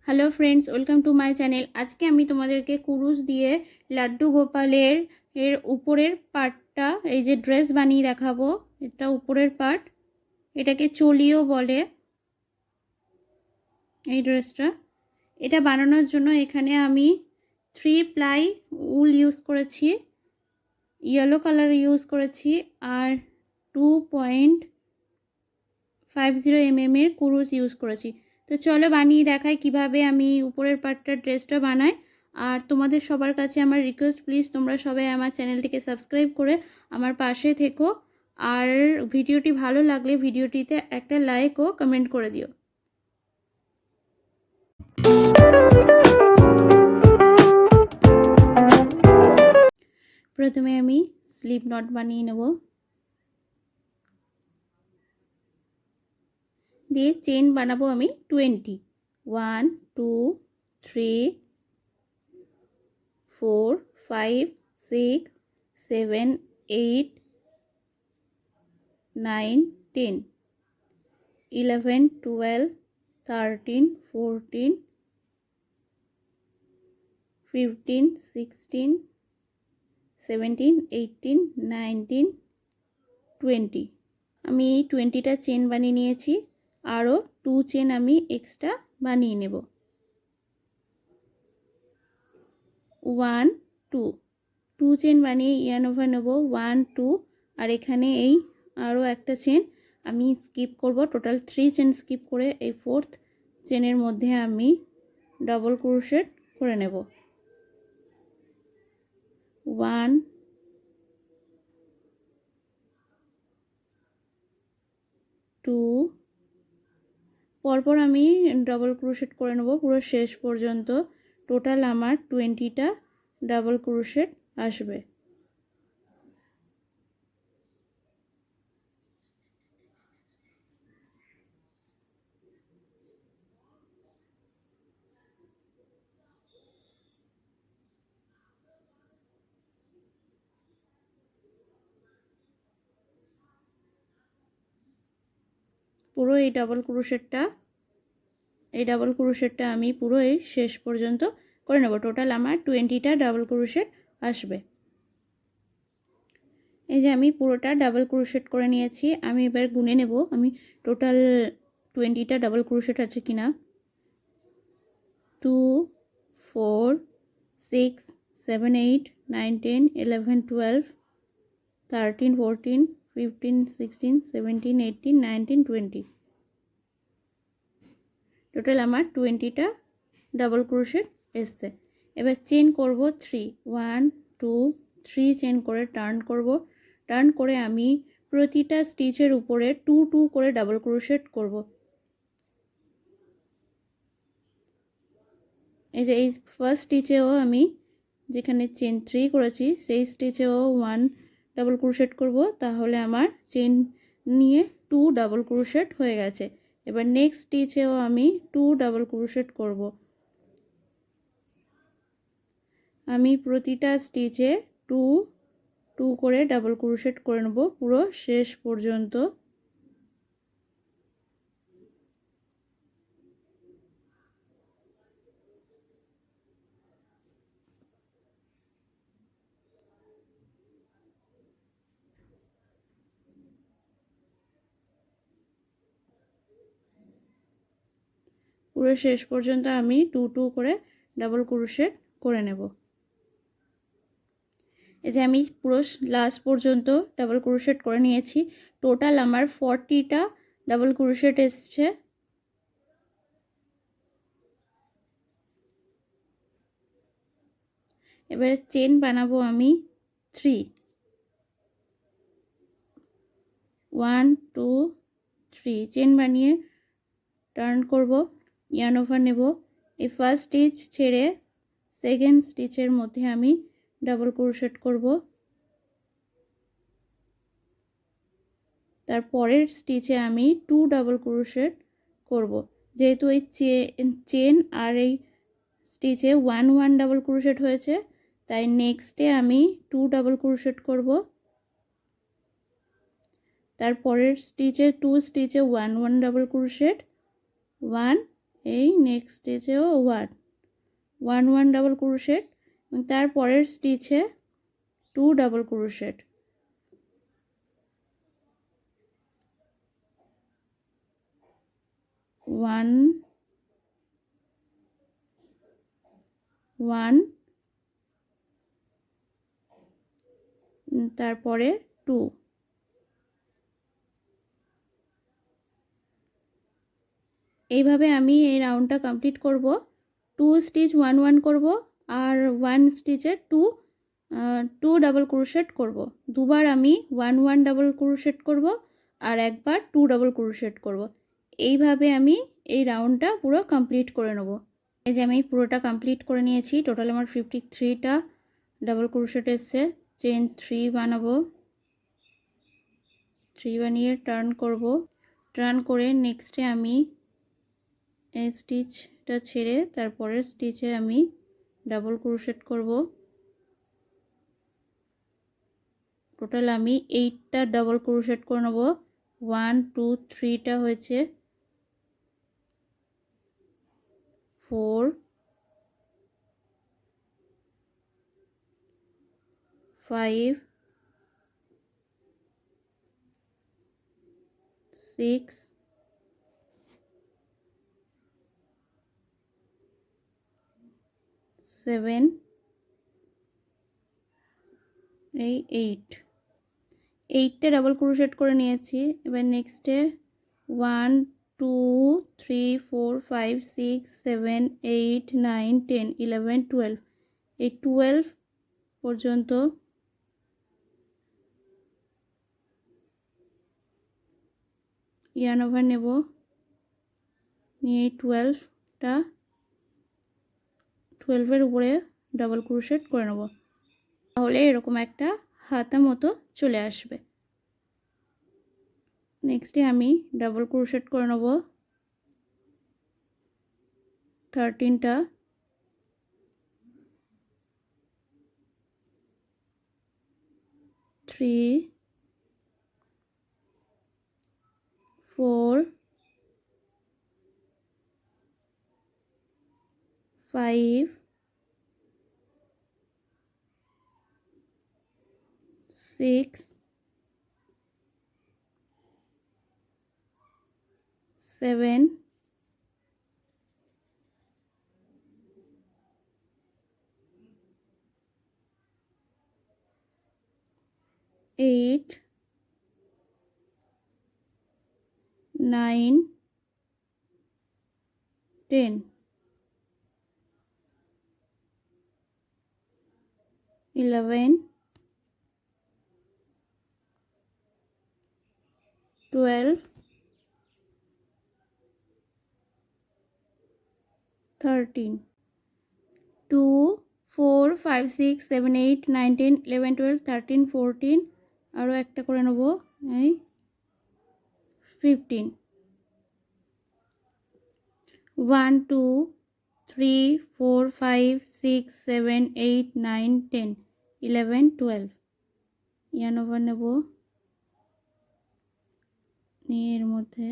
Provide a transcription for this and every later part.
Hello friends, welcome to my channel. आज के आमी तुम्हादेरके कुरुश दिए लाड्डू गोपालेर ऊपरेर पार्टटा এই যে ড্রেস বানিয়ে দেখাবো। এটা উপরের পার্ট, এটাকে চলিও বলে। এই ড্রেসটা এটা বানানোর জন্য এখানে আমি 3 প্লাই উল ইউজ করেছি, ইয়েলো কালার ইউজ করেছি আর 2.50 mm এর কুরুশ ইউজ করেছি। তো চলো বানিয়ে দেখাই কিভাবে আমি উপরের পার্টটার ড্রেসটা বানাই। আর তোমাদের সবার কাছে আমার রিকোয়েস্ট, প্লিজ তোমরা সবাই আমার চ্যানেলটিকে সাবস্ক্রাইব করে আমার পাশে থেকো। আর ভিডিওটি ভালো লাগলে ভিডিওটিতে একটা লাইক ও কমেন্ট করে দিও। প্রথমে আমি স্লিপ নট বানিয়ে নেব, দিয়ে চেন বানাবো আমি 20। 1 2 3 4 5 6 7 8 9 10 11 12 13 14 15 16 17 18 19 20। আমি 20টা চেন বানিয়ে নিয়েছি, আরও 2 চেন আমি এক্সট্রা বানিয়ে নেব। 1 2 চেন বানিয়ে ইয়ার্ন ওভার নেব 1 2, আর এখানে এই আরও একটা চেন আমি স্কিপ করব। টোটাল 3 চেন স্কিপ করে এই 4th চেনের মধ্যে আমি ডাবল ক্রোশেট করে নেব। 1 2, পরপর আমি ডাবল ক্রোশেট করে নেব পুরো শেষ পর্যন্ত। টোটাল আমার 20টা ডাবল ক্রোশেট আসবে। পুরো এই ডাবল ক্রোশেটটা আমি পুরো এই শেষ পর্যন্ত করে নেব। টোটাল আমার 20টা ডাবল ক্রোশেট আসবে। এই যে আমি পুরোটা ডাবল ক্রোশেট করে নিয়েছি। আমি এবার গুনে নেব আমি টোটাল 20টা ডাবল ক্রোশেট আছে কিনা। 2 4 6 7 8 9 10 11 12 13 14 15 16 17 18 19 20। টোটাল আমার 20টা ডাবল ক্রোশেট এসছে। এবার চেন করব 3 1 2 3 চেন করে টার্ন করব। টার্ন করে আমি প্রতিটা স্টিচের উপরে 2 2 করে ডাবল ক্রোশেট করব। এই যে এই ফার্স্ট স্টিচেও আমি যেখানে চেন 3 করেছি সেই স্টিচেও 1 ডাবল ক্রোশেট করব, তাহলে আমার চেন নিয়ে 2 ডাবল ক্রোশেট হয়ে গেছে। এবার নেক্সট স্টিচেও আমি 2 ডাবল ক্রোশেট করব। আমি প্রতিটা স্টিচে 2 2 করে ডাবল ক্রোশেট করে নেব পুরো শেষ পর্যন্ত। পুরো শেষ পর্যন্ত আমি 2 2 করে ডাবল ক্রোশেট করে নেব। এই যে আমি পুরো লাস্ট পর্যন্ত ডাবল ক্রোশেট করে নিয়েছি। টোটাল আমার 40টা ডাবল ক্রোশেট এসছে। এবারে চেন বানাবো আমি 3 1 2 3 চেন বানিয়ে টার্ন করব, ইয়ার্ন ওভার নেব। এই ফার্স্ট স্টিচ ছেড়ে সেকেন্ড স্টিচের মধ্যে আমি ডাবল ক্রোশেট করব। তারপরের স্টিচে আমি 2 ডাবল ক্রোশেট করব। যেহেতু এই চেন আর এই স্টিচে 1 1 ডাবল ক্রোশেট হয়েছে, তাই নেক্সটে আমি 2 ডাবল ক্রোশেট করব। তারপরের স্টিচে 2 স্টিচে 1 1 ডাবল ক্রোশেট 1 এই নেক্সট স্টিচেও 1 1 1 ডাবল ক্রোশেট এবং তার পরের স্টিচে 2 ডাবল ক্রোশেট, 1 1 তারপরে 2। এইভাবে আমি এই রাউন্ডটা কমপ্লিট করব। 2 স্টিচ 1 1 করব আর 1 স্টিচে 2 ডাবল ক্রোশেট করব। দুবার আমি 1 1 ডাবল ক্রোশেট করব আর একবার 2 ডাবল ক্রোশেট করব। এইভাবে আমি এই রাউন্ডটা পুরো কমপ্লিট করে নেব। এই যে আমি পুরোটা কমপ্লিট করে নিয়েছি। টোটাল আমার 53টা ডাবল ক্রোশেট এসছে। চেন 3 বানাবো, 3 বানিয়ে টার্ন করব। টার্ন করে নেক্সটে আমি এই স্টিচটা ছেড়ে তারপরের স্টিচে আমি ডাবল ক্রোশেট করব। টোটাল আমি 8টা ডাবল ক্রোশেট করে নেব। 1 2 3টা হয়েছে, 4 5 6 7 এই 8টা ডাবল ক্রোশেট করে নিয়েছি। এবার নেক্সটে 1 2 3 4 5 6 7 8 9 10 11 12 এই 12 পর্যন্ত ইয়ার্ন ওভার নেব, নিয়ে 12এর উপরে ডাবল ক্রোশেট করে নেব। তাহলে এরকম একটা হাতা মতো চলে আসবে। নেক্সটে আমি ডাবল ক্রোশেট করে নেব 13টা, 3 4 5 6 7 8 9 10 11 12 13 2 4 5 6 7 8 9 10 11 12 13 14 আরও একটা করে নেব, এই 15 1 2 3 4 5 6 7 8 9 10 11 12 ইয়ার্ন ওভার নেব, নিয়ে এর মধ্যে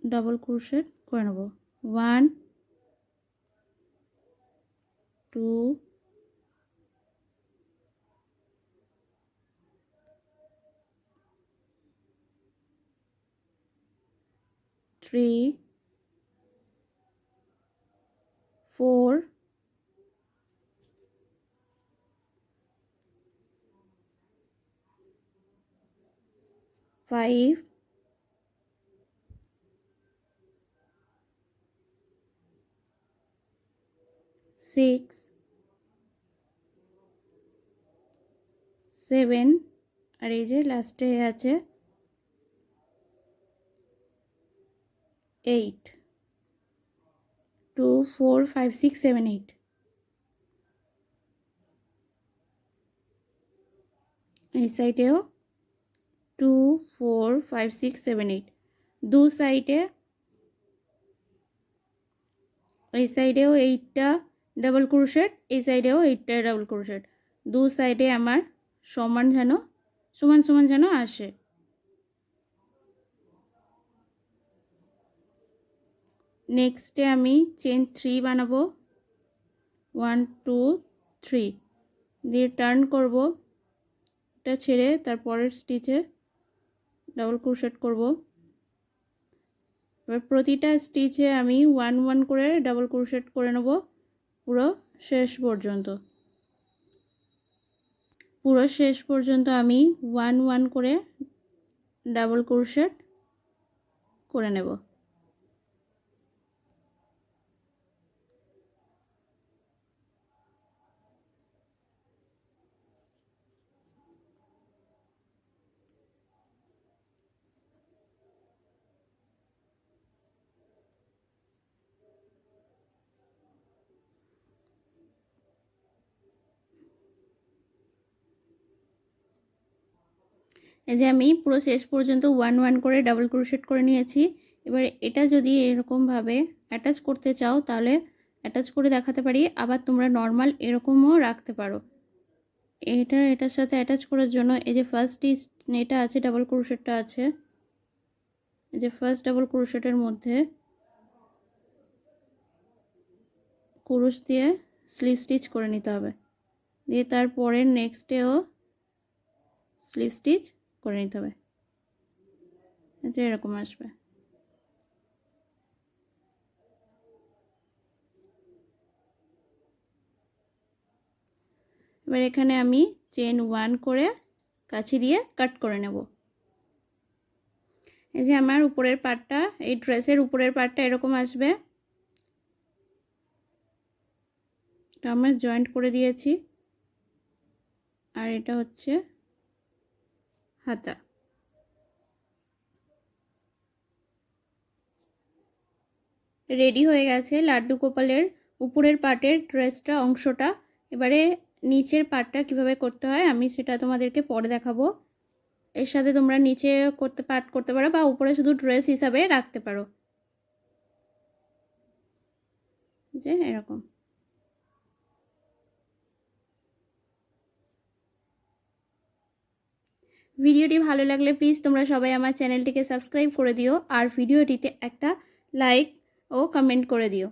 ডাবল ক্রোশেট করে নেব। 1 2 3 4 5 6 7 আর এই যে লাস্টে আছে 8 2 4 5 6 7 8 এই সাইডেও 2 4 5 6 7 8 দু সাইডে, এই সাইডেও 8টা ডাবল ক্রোশেট, এই সাইডেও 8টা ডাবল ক্রোশেট। দু সাইডে আমার সমান সমান যেন আসে। নেক্সটে আমি চেন 3 বানাবো, 1 2 3 দিয়ে টার্ন করব, এটা ছেড়ে তারপরের স্টিচে ডাবল ক্রোশেট করব। এবার প্রতিটা স্টিচে আমি 1 1 করে ডাবল ক্রোশেট করে নেব পুরো শেষ পর্যন্ত। আমি 1 1 করে ডাবল ক্রোশেট করে নেব। এই যে আমি পুরো শেষ পর্যন্ত 1 1 করে ডাবল ক্রোশেট করে নিয়েছি। এবার এটা যদি এরকমভাবে অ্যাটাচ করতে চাও তাহলে অ্যাটাচ করে দেখাতে পারি, আবার তোমরা নর্মাল এরকমও রাখতে পারো। এটার সাথে অ্যাটাচ করার জন্য এই যে ফার্স্ট স্টিচ এটা আছে, ডাবল ক্রোশেটটা আছে, এই যে ফার্স্ট ডাবল ক্রোশেটের মধ্যে ক্রোশ দিয়ে স্লিভ স্টিচ করে নিতে হবে, দিয়ে তারপরে নেক্সটেও স্লিভ স্টিচ করে নিতে হবে, যে এরকম আসবে। এবার এখানে আমি চেন 1 করে কাছি দিয়ে কাট করে নেব। এই যে আমার উপরের পার্টটা, এই ড্রেসের উপরের পার্টটা এরকম আসবে, এটা আমরা জয়েন্ট করে দিয়েছি, আর এটা হচ্ছে হাতা। রেডি হয়ে গেছে লাড্ডু গোপালের উপরের পার্টের ড্রেসটা অংশটা। এবারে নিচের পার্টটা কিভাবে করতে হয় আমি সেটা তোমাদেরকে পরে দেখাবো। এর সাথে তোমরা নিচে পার্ট করতে পারো বা উপরে শুধু ড্রেস হিসাবে রাখতে পারো, যে এরকম। ভিডিওটি ভালো লাগলে প্লিজ তোমরা সবাই আমার চ্যানেলটিকে সাবস্ক্রাইব করে দিও, আর ভিডিওটিতে একটা লাইক ও কমেন্ট করে দিও।